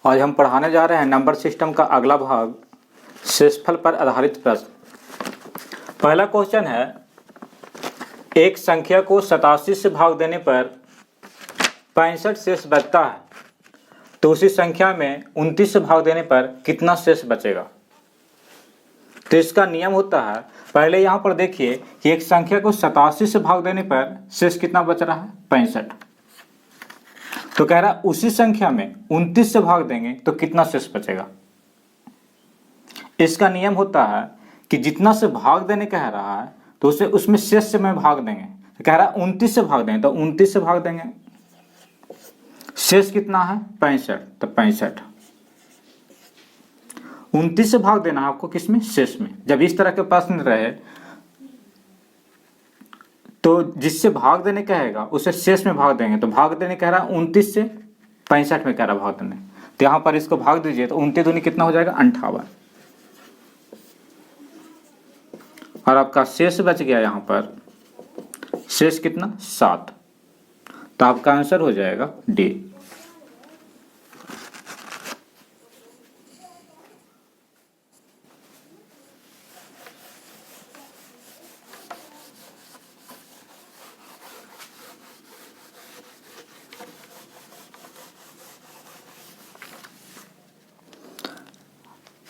आज हम पढ़ाने जा रहे हैं नंबर सिस्टम का अगला भाग, शेषफल पर आधारित प्रश्न। पहला क्वेश्चन है, एक संख्या को 87 से भाग देने पर 65 शेष बचता है, तो उसी संख्या में 29 से भाग देने पर कितना शेष बचेगा। तो इसका नियम होता है, पहले यहाँ पर देखिए कि एक संख्या को 87 से भाग देने पर शेष कितना बच रहा है, 65। तो कह रहा है उसी संख्या में 29 से भाग देंगे तो कितना शेष बचेगा। इसका नियम होता है कि जितना से भाग देने कह रहा है तो उसे उसमें शेष से में भाग देंगे। तो कह रहा है 29 से भाग देंगे तो 29 से भाग देंगे, शेष कितना है 65, तो 65। 29 से भाग देना है आपको किसमें, शेष में। जब इस तरह के प्रश्न रहे तो जिससे भाग देने कहेगा उसे शेष में भाग देंगे। तो भाग देने कह रहा है 29 से 65 में कह रहा भाग देने, तो यहां पर इसको भाग दीजिए तो 29 दूनी कितना हो जाएगा, 58। और आपका शेष बच गया यहां पर, शेष कितना 7। तो आपका आंसर हो जाएगा डी।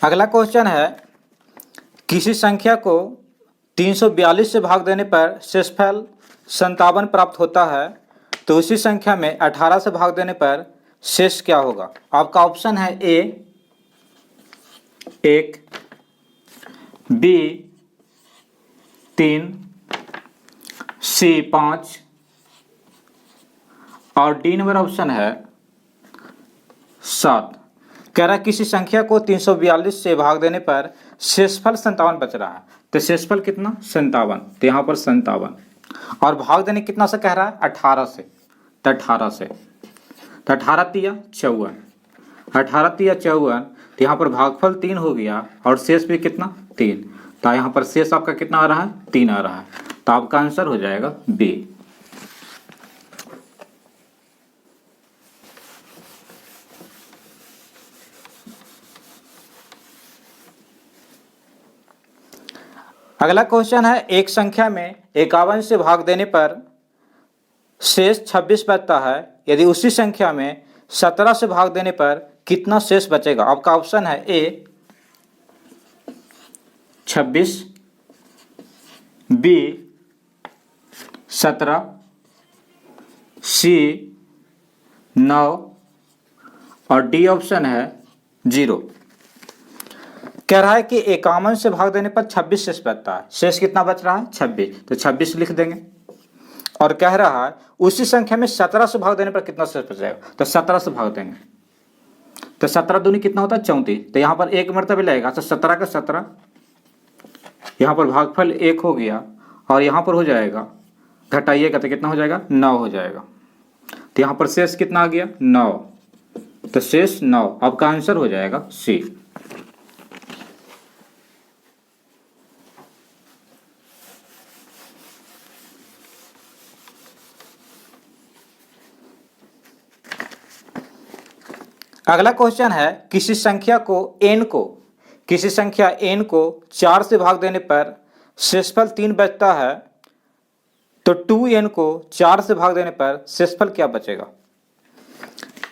अगला क्वेश्चन है, किसी संख्या को 342 से भाग देने पर शेषफल 57 प्राप्त होता है, तो उसी संख्या में 18 से भाग देने पर शेष क्या होगा। आपका ऑप्शन है ए 1, बी 3, सी 5 और डी नंबर ऑप्शन है 7। कह रहा है किसी संख्या को 342 से भाग देने पर शेषफल 57 बच रहा है, तो शेषफल कितना 57, तो यहाँ पर 57। और भाग देने कितना से कह रहा है, 18 से, तो 18 से, तो 18 तिया 54, 18 तिया 54, तो यहाँ पर भागफल 3 हो गया और शेष भी कितना 3, तो यहाँ पर शेष आपका कितना आ रहा है, 3 आ रहा है। तो आपका आंसर हो जाएगा बी। अगला क्वेश्चन है, एक संख्या में 51 से भाग देने पर शेष 26 बचता है, यदि उसी संख्या में 17 से भाग देने पर कितना शेष बचेगा। आपका ऑप्शन है ए 26, बी 17, सी 9 और डी ऑप्शन है 0। कह रहा है कि 51 से भाग देने पर 26 शेष बचता है, शेष कितना बच रहा है 26, तो 26 लिख देंगे। और कह रहा है उसी संख्या में 17 से भाग देने पर कितना शेष बचेगा, तो 17 से भाग देंगे, तो 17 दूनी कितना होता है 34, तो यहाँ पर एक मरतबा लगेगा, तो 17 का 17, यहाँ पर भागफल 1 हो गया और यहाँ पर हो जाएगा घटाइएगा तो कितना हो जाएगा 9 हो जाएगा। तो यहाँ पर शेष कितना आ गया 9, तो शेष 9। आपका आंसर हो जाएगा सी। अगला क्वेश्चन है, किसी संख्या n को 4 से भाग देने पर शेषफल 3 बचता है, तो 2n को 4 से भाग देने पर शेषफल क्या बचेगा।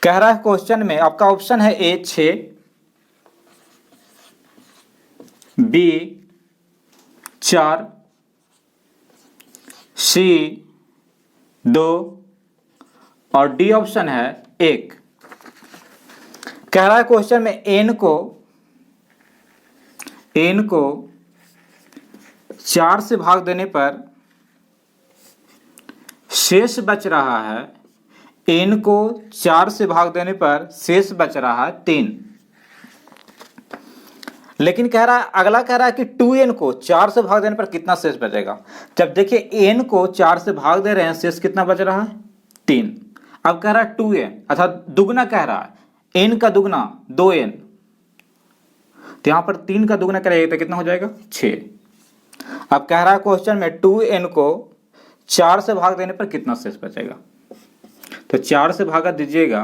कह रहा है क्वेश्चन में आपका ऑप्शन है ए 6, बी 4, सी 2 और डी ऑप्शन है 1। कह रहा है क्वेश्चन में n को 4 से भाग देने पर शेष बच रहा है, n को 4 से भाग देने पर शेष बच रहा है 3। लेकिन कह रहा है अगला कह रहा है कि 2n को 4 से भाग देने पर कितना शेष बचेगा। जब देखिए n को 4 से भाग दे रहे हैं, शेष कितना बच रहा है 3। अब कह रहा है 2n अर्थात दुगना कह रहा है, n का दुगना 2n, तो यहां पर 3 का दुगना करेगा तो कितना हो जाएगा 6। अब कह रहा है क्वेश्चन में 2n को 4 से भाग देने पर कितना शेष बचेगा, तो 4 से भागा दीजिएगा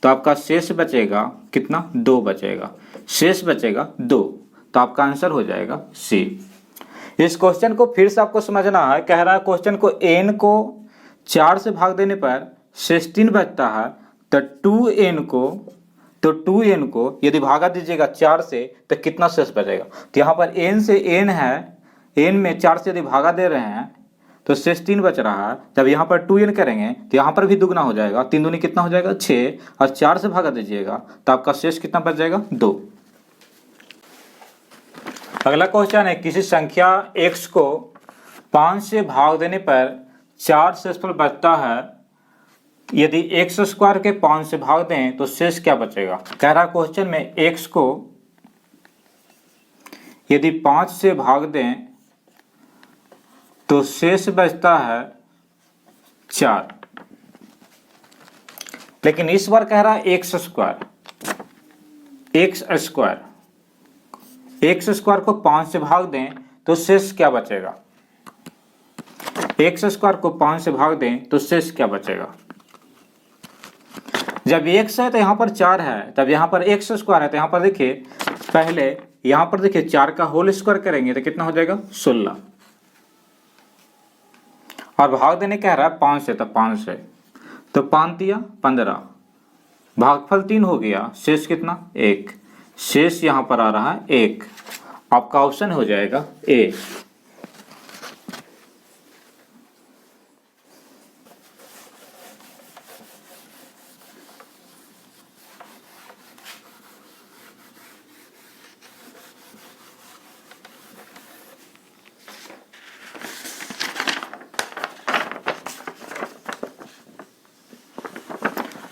तो आपका शेष बचेगा कितना, 2 बचेगा, शेष बचेगा 2, तो आपका आंसर हो जाएगा सी। इस क्वेश्चन को फिर से आपको समझना है। कह रहा है क्वेश्चन को n को 4 से भाग देने पर शेष 3 बचता है, तो 2n को यदि भागा दीजिएगा 4 से तो कितना शेष बचेगा। तो यहाँ पर n से n है, n में 4 से यदि भागा दे रहे हैं तो शेष 3 बच रहा है। जब यहाँ पर 2n करेंगे तो यहाँ पर भी दुगना हो जाएगा, 3 दूनी कितना हो जाएगा 6, और 4 से भागा दीजिएगा तो आपका शेष कितना बच जाएगा 2। अगला क्वेश्चन है, किसी संख्या x को 5 से भाग देने पर 4 शेषफल बचता है, यदि x स्क्वायर के 5 से भाग दें तो शेष क्या बचेगा। कह रहा क्वेश्चन में x को यदि 5 से भाग दें तो शेष बचता है 4, लेकिन इस बार कह रहा है x स्क्वायर को 5 से भाग दें तो शेष क्या बचेगा। x स्क्वायर को 5 से भाग दें तो शेष क्या बचेगा। जब x है तो यहाँ पर 4 है, तब यहाँ पर x स्क्वायर है तो यहाँ पर देखिए, पहले यहाँ पर देखिए 4 का होल स्क्वायर करेंगे तो कितना हो जाएगा 16, और भाग देने कह रहा है 5 से, तो 5 से तो 5 दिया 15, भागफल 3 हो गया, शेष कितना 1, शेष यहाँ पर आ रहा है 1। आपका ऑप्शन हो जाएगा ए।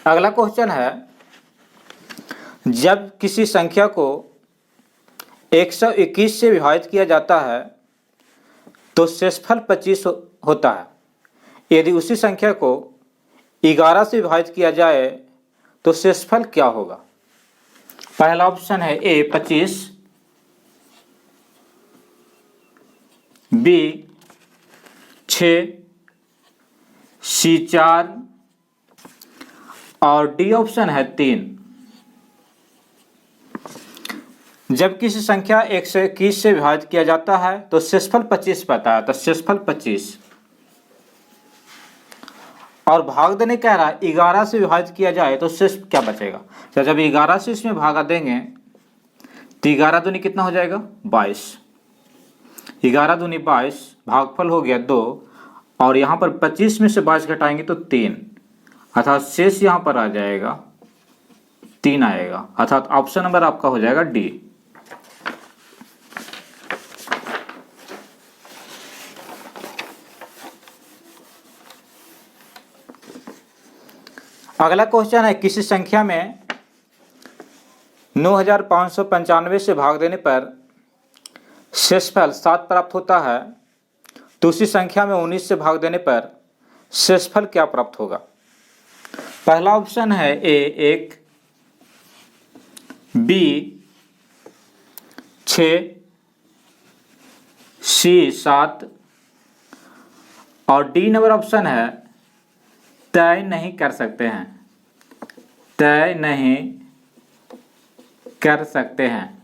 अगला क्वेश्चन है, जब किसी संख्या को 121 से विभाजित किया जाता है तो शेषफल 25 होता है, यदि उसी संख्या को 11 से विभाजित किया जाए तो शेषफल क्या होगा। पहला ऑप्शन है ए 25, बी 6, सी 4 और डी ऑप्शन है 3। जब किसी संख्या 121 से विभाजित किया जाता है तो शेषफल 25 पाता है, तो शेषफल 25, और भाग देने कह रहा है 11 से विभाजित किया जाए तो शेष क्या बचेगा। तो जब 11 से इसमें भागा देंगे तो 11 दूनी कितना हो जाएगा 22, 11 दूनी 22, भागफल हो गया 2, और यहाँ पर 25 में से 22 घटाएंगे तो 3, अर्थात शेष यहाँ पर आ जाएगा 3 आएगा, अर्थात ऑप्शन नंबर आपका हो जाएगा डी। अगला क्वेश्चन है, किसी संख्या में 9595 से भाग देने पर शेषफल 7 प्राप्त होता है, तो उसी संख्या में 19 से भाग देने पर शेषफल क्या प्राप्त होगा। पहला ऑप्शन है ए 1, बी 6, सी 7 और डी नंबर ऑप्शन है तय नहीं कर सकते हैं, तय नहीं कर सकते हैं।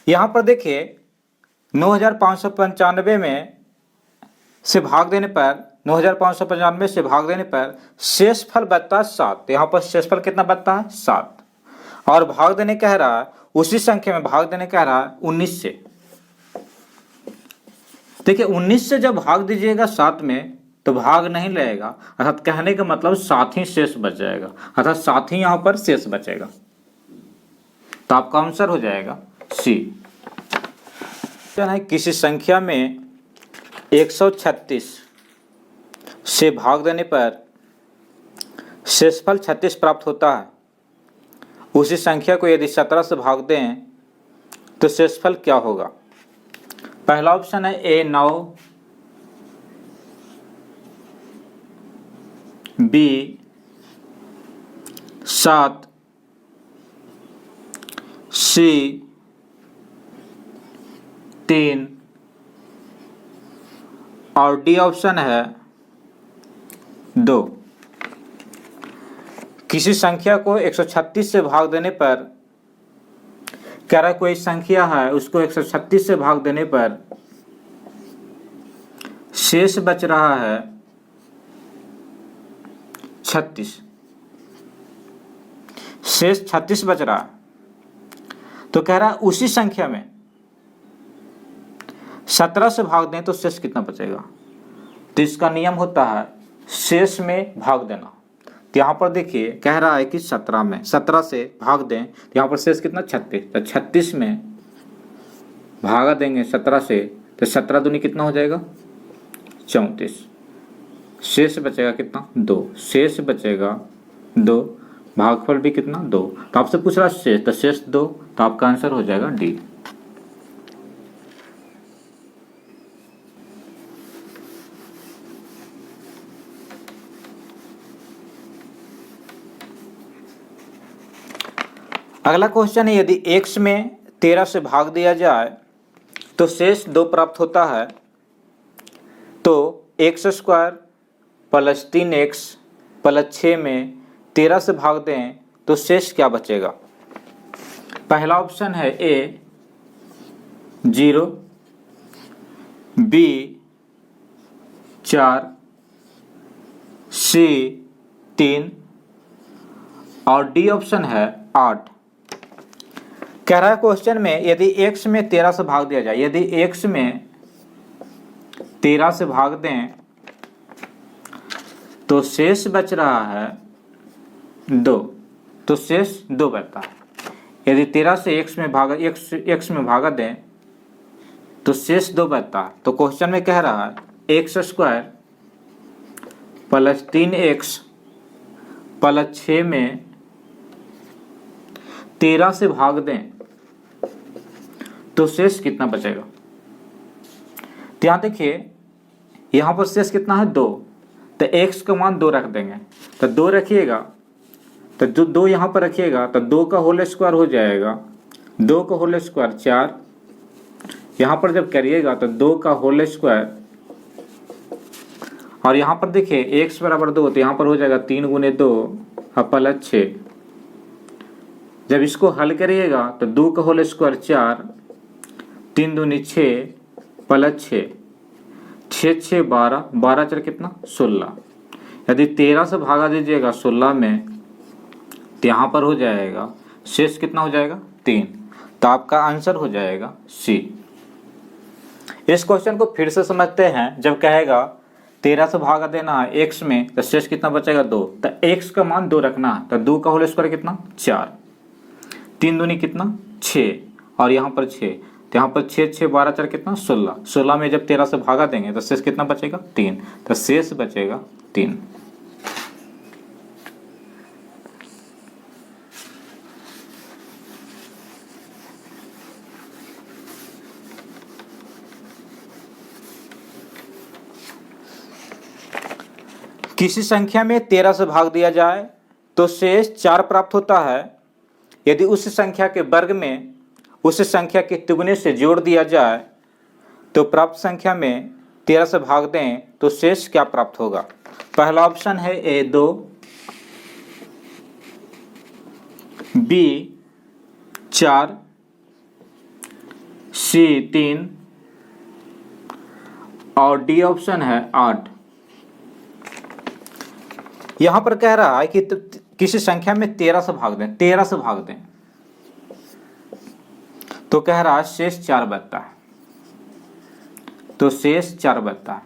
यहां पर देखिए 9595 में से भाग देने पर 9595 से भाग देने पर शेषफल बचता है 7, यहाँ पर शेषफल कितना बचता है 7, और भाग देने कह रहा है उसी संख्या में भाग देने कह रहा है 19 से। देखिए 19 से जब भाग दीजिएगा 7 में तो भाग नहीं लगेगा, अर्थात कहने का मतलब 7 ही शेष बच जाएगा, अर्थात 7 ही यहाँ पर शेष बचेगा, तो आपका आंसर हो जाएगा सी। है किसी संख्या में 136 से भाग देने पर शेषफल 36 प्राप्त होता है, उसी संख्या को यदि 17 से भाग दें तो शेषफल क्या होगा। पहला ऑप्शन है ए 9, बी 7, सी 3 और डी ऑप्शन है 2। किसी संख्या को 136 से भाग देने पर, कह रहा है कोई संख्या है उसको 136 से भाग देने पर शेष बच रहा है 36, शेष 36 बच रहा है। तो कह रहा है उसी संख्या में 17 से भाग दें तो शेष कितना बचेगा। तो इसका नियम होता है शेष में भाग देना। तो यहाँ पर देखिए कह रहा है कि 17 में 17 से भाग दें तो यहाँ पर शेष कितना 36। तो 36 में भागा देंगे 17 से तो 17 दूनी कितना हो जाएगा 34। शेष बचेगा कितना 2, शेष बचेगा 2, भागफल भी कितना 2। तो आपसे पूछ रहा शेष, तो शेष 2, तो आपका आंसर हो जाएगा डी। अगला क्वेश्चन है यदि x में 13 से भाग दिया जाए तो शेष 2 प्राप्त होता है, तो x square plus 3x plus 6 में 13 से भाग दें तो शेष क्या बचेगा। पहला ऑप्शन है ए 0, बी 4, सी 3 और डी ऑप्शन है 8। कह रहा है क्वेश्चन में यदि x में 13 से भाग दिया जाए, यदि x में 13 से भाग दें तो शेष बच रहा है 2, तो शेष 2 बचता है। यदि 13 से x में भागा दें तो शेष 2 बचता है। तो क्वेश्चन में कह रहा है x square plus 3x plus 6 में 13 से भाग दें तो शेष कितना बचेगा। तो यहाँ देखिए यहाँ पर शेष कितना है 2, तो x का मान 2 रख देंगे। तो 2 रखिएगा तो जो 2 यहाँ पर रखिएगा तो 2 का होल स्क्वायर हो जाएगा, 2 का होल स्क्वायर 4। यहाँ पर जब करिएगा तो 2 का होल स्क्वायर, और यहाँ पर देखिए x बराबर 2 तो यहाँ पर हो जाएगा 3 गुने 2 प्लस 6। जब इसको हल करिएगा तो 2 का होल स्क्वायर 4, 3 दूनी 6 प्लस 6, 6 6 12, 12 4 कितना 16। यदि 13 से भागा दीजिएगा 16 में तो यहाँ पर हो जाएगा शेष कितना हो जाएगा 3। तो आपका आंसर हो जाएगा सी। इस क्वेश्चन को फिर से समझते हैं। जब कहेगा 13 से भागा देना है x में तो शेष कितना बचेगा 2, तो x का मान 2 रखना है। तो 2 का होल स्क्वायर कितना 4, 3 दूनी कितना 6 और यहाँ पर 6, तो यहाँ पर 6 6 12 4 कितना 16। 16 में जब 13 से भागा देंगे तो शेष कितना बचेगा 3, तो शेष बचेगा 3। किसी संख्या में 13 से भाग दिया जाए तो शेष 4 प्राप्त होता है। यदि उस संख्या के वर्ग में उस संख्या के तिगुने से जोड़ दिया जाए तो प्राप्त संख्या में 13 से भाग दें तो शेष क्या प्राप्त होगा। पहला ऑप्शन है ए 2, बी 4, सी 3 और डी ऑप्शन है 8। यहां पर कह रहा है कि किसी संख्या में 13 से भाग दें, 13 से भाग दें तो कह रहा है शेष 4 बचता है, तो शेष 4 बचता है।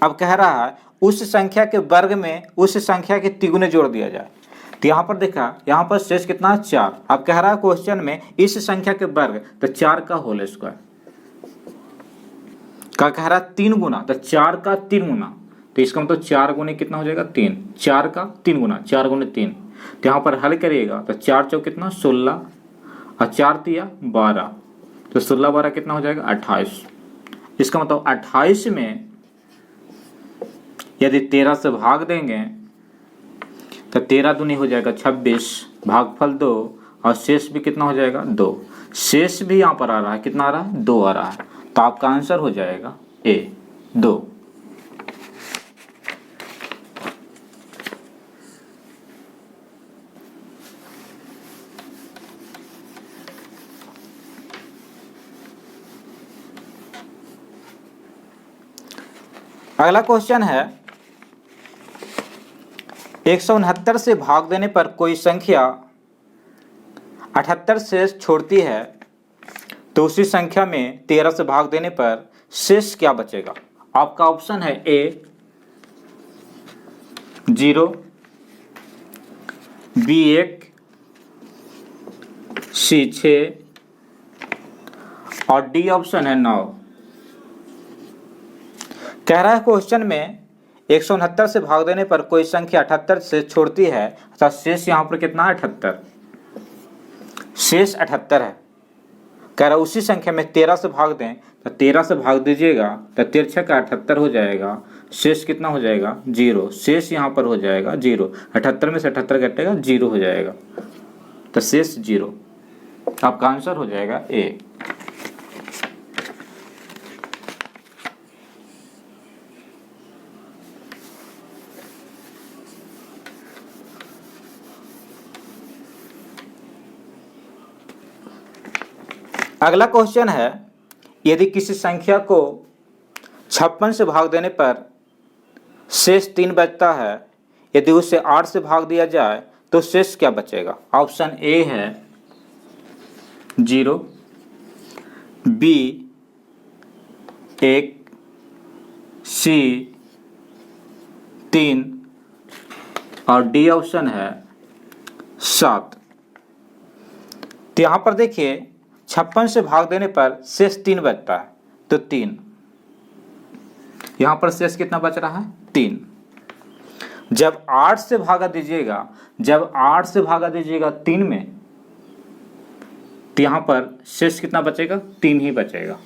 अब कह रहा है उस संख्या के वर्ग में उस संख्या के तिगुने जोड़ दिया जाए। तो यहाँ पर देखा यहाँ पर शेष कितना है 4। अब कह रहा है क्वेश्चन में इस संख्या के वर्ग, तो 4 का होल स्क्वायर का कह रहा है 3 गुना, तो 4 का 3 गुना, तो इसका मतलब 4 गुने कितना हो जाएगा 3, 4 का 3 गुना 4 गुने 3। तो यहाँ पर हल करिएगा तो 4 चौक कितना 16 और 4 तिया 12, तो 16 12 कितना हो जाएगा 28। इसका मतलब 28 में यदि 13 से भाग देंगे तो 13 दूनी हो जाएगा 26, भागफल 2 और शेष भी कितना हो जाएगा 2। शेष भी यहाँ पर आ रहा है, कितना आ रहा है 2 आ रहा है। तो आपका आंसर हो जाएगा ए 2। अगला क्वेश्चन है 169 से भाग देने पर कोई संख्या 78 शेष छोड़ती है तो उसी संख्या में 13 से भाग देने पर शेष क्या बचेगा। आपका ऑप्शन है ए 0, बी 1, सी 6 और डी ऑप्शन है 9। कह रहा है क्वेश्चन में 169 से भाग देने पर कोई संख्या 78 से छोड़ती है अर्थात शेष यहाँ पर कितना है 78, शेष 78 है। कह रहा है उसी संख्या में 13 से भाग दें तो 13 से भाग दीजिएगा तो 13 का 78 हो जाएगा, शेष कितना हो जाएगा 0, शेष यहाँ पर हो जाएगा 0, 78 में से 78 घटेगा 0 हो जाएगा तो शेष 0। आपका आंसर हो जाएगा ए। अगला क्वेश्चन है यदि किसी संख्या को 56 से भाग देने पर शेष 3 बचता है, यदि उसे 8 से भाग दिया जाए तो शेष क्या बचेगा। ऑप्शन ए है 0, बी 1, सी 3 और डी ऑप्शन है 7। तो यहाँ पर देखिए 56 से भाग देने पर शेष 3 बचता है तो 3, यहाँ पर शेष कितना बच रहा है 3। जब 8 से भागा दीजिएगा, जब 8 से भागा दीजिएगा 3 में तो यहाँ पर शेष कितना बचेगा 3 ही बचेगा।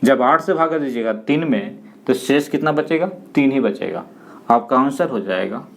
जब 8 से भागा दीजिएगा 3 में तो शेष कितना बचेगा 3 ही बचेगा। आपका आंसर हो जाएगा